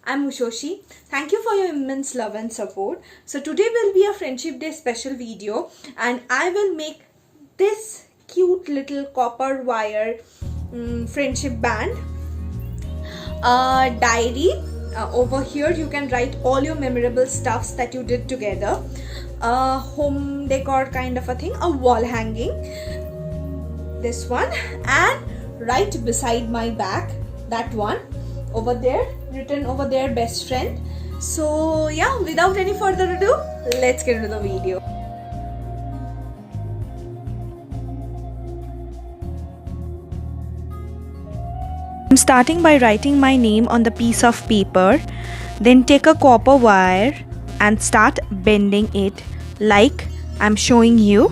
I'm Mushoshi. Thank you for your immense love and support. So today will be a Friendship Day special video and I will make this cute little copper wire friendship band. A diary. Over here you can write all your memorable stuffs that you did together. A home decor kind of a thing. A wall hanging. This one. And right beside my back, that one over there, written over there, best friend. So yeah, without any further ado, let's get into the video. I'm starting by writing my name on the piece of paper, then take a copper wire and start bending it like I'm showing you.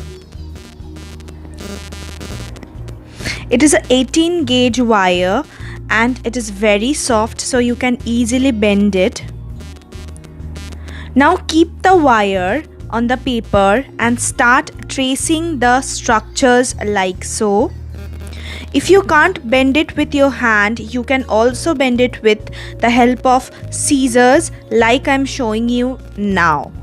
It is a 18 gauge wire and it is very soft, so you can easily bend it. Now keep the wire on the paper and start tracing the structures like so. If you can't bend it with your hand, you can also bend it with the help of scissors like I'm showing you now.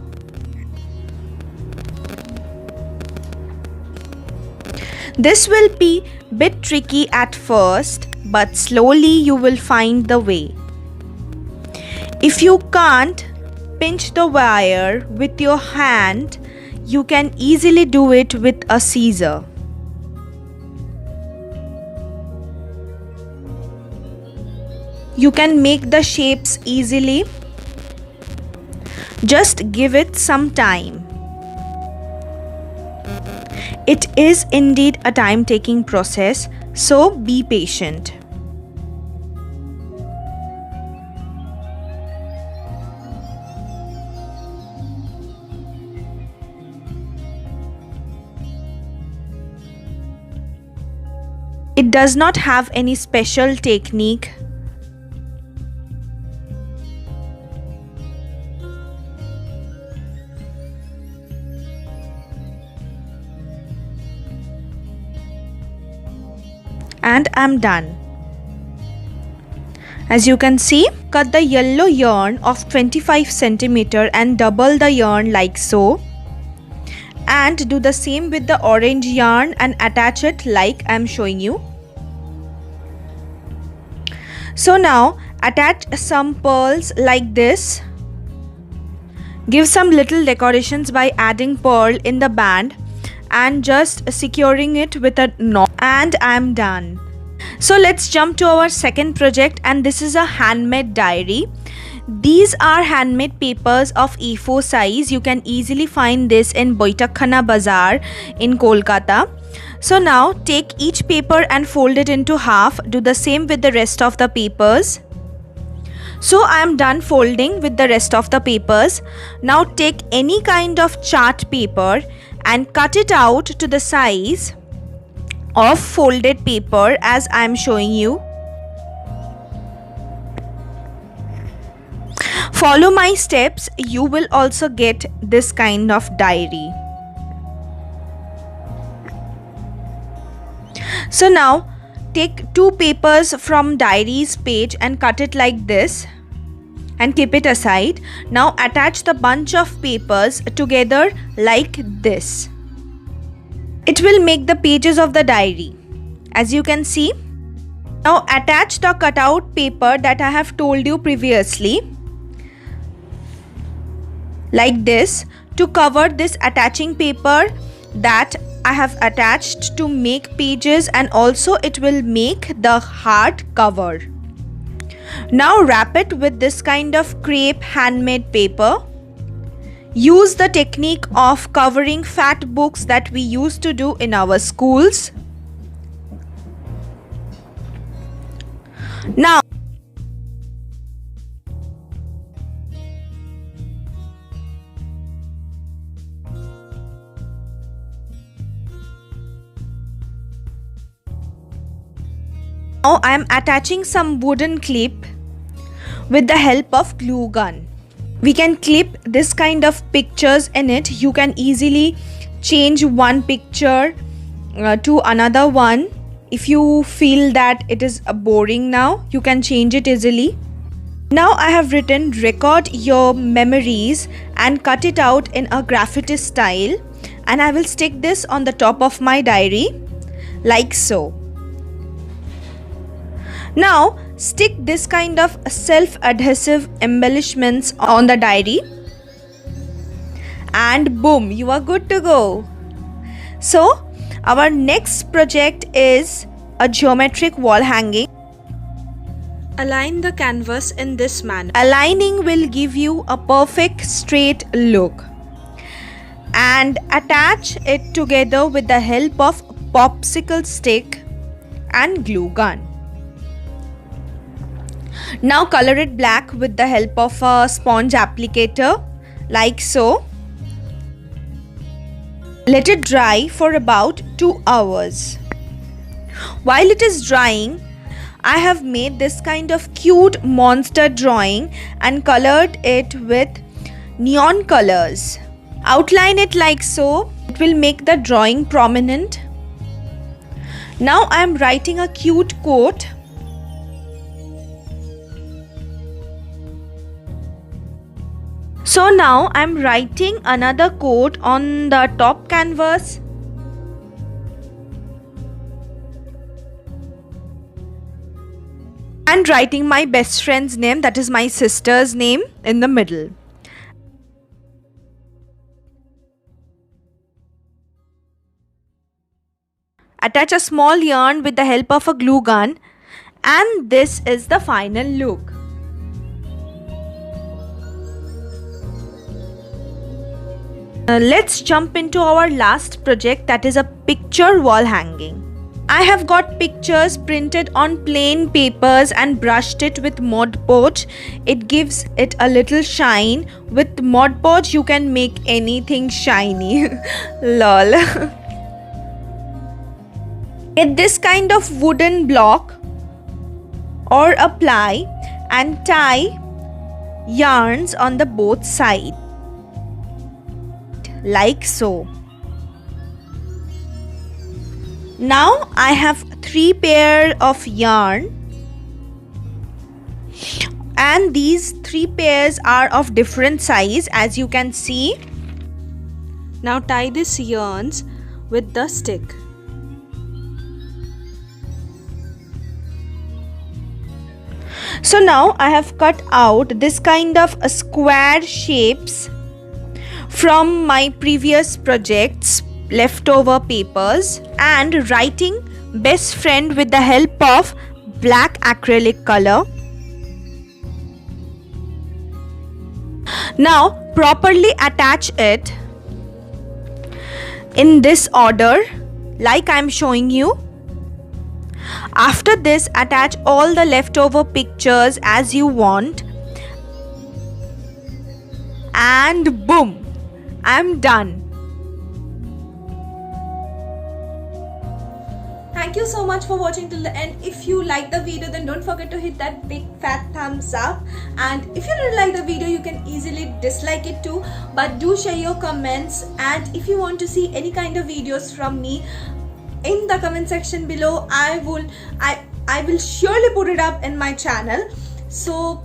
This will be a bit tricky at first, but slowly you will find the way. If you can't pinch the wire with your hand, you can easily do it with a scissor. You can make the shapes easily. Just give it some time. It is indeed a time-taking process, so be patient. It does not have any special technique. And I'm done. As you can see, cut the yellow yarn of 25 cm and double the yarn like so. And do the same with the orange yarn and attach it like I'm showing you. So now attach some pearls like this. Give some little decorations by adding pearl in the band and just securing it with a knot, and I'm done. So let's jump to our second project, and this is a handmade diary. These are handmade papers of A4 size. You can easily find this in Boitakhana Bazaar in Kolkata. So now take each paper and fold it into half. Do the same with the rest of the papers. So I am done folding with the rest of the papers. Now take any kind of chart paper and cut it out to the size of folded paper as I am showing you. Follow my steps, you will also get this kind of diary. So now take two papers from diary's page and cut it like this and keep it aside. Now attach the bunch of papers together like this. It will make the pages of the diary, as you can see. Now attach the cutout paper that I have told you previously like this to cover this attaching paper that I have attached to make pages, and also it will make the hard cover. Now wrap it with this kind of crepe handmade paper. Use the technique of covering fat books that we used to do in our schools. Now I am attaching some wooden clip with the help of glue gun. We can clip this kind of pictures in it. You can easily change one picture to another one. If you feel that it is boring now, you can change it easily. Now I have written record your memories and cut it out in a graffiti style, and I will stick this on the top of my diary like so. Now stick this kind of self-adhesive embellishments on the diary and boom, you are good to go. So our next project is a geometric wall hanging. Align the canvas in this manner. Aligning will give you a perfect straight look. And attach it together with the help of popsicle stick and glue gun. Now color it black with the help of a sponge applicator like so. Let it dry for about 2 hours. While it is drying, I have made this kind of cute monster drawing and colored it with neon colors. Outline it like so. It will make the drawing prominent. Now I am writing a cute quote. So now I am writing another quote on the top canvas. And writing my best friend's name, that is my sister's name, in the middle. Attach a small yarn with the help of a glue gun, and this is the final look. Let's jump into our last project, that is a picture wall hanging. I have got pictures printed on plain papers and brushed it with Mod Podge. It gives it a little shine. With Mod Podge you can make anything shiny. Lol. Get this kind of wooden block or a ply and tie yarns on the both sides like so. Now I have 3 pair of yarn, and these 3 pairs are of different size, as you can see. Now tie these yarns with the stick. So now I have cut out this kind of square shapes from my previous projects leftover papers and writing best friend with the help of black acrylic color. Now properly attach it in this order like I am showing you. After this, attach all the leftover pictures as you want, and boom, I am done. Thank you so much for watching till the end. If you like the video, then don't forget to hit that big fat thumbs up, and if you don't like the video, you can easily dislike it too, but do share your comments. And if you want to see any kind of videos from me, in the comment section below, I will surely put it up in my channel. So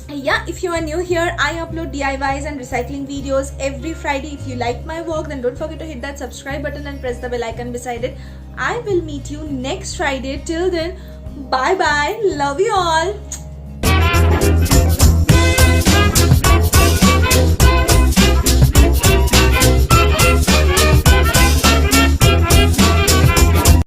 yeah, if you are new here, I upload DIYs and recycling videos every Friday. If you like my work, then don't forget to hit that subscribe button and press the bell icon beside it. I will meet you next Friday. Till then, bye bye, love you all.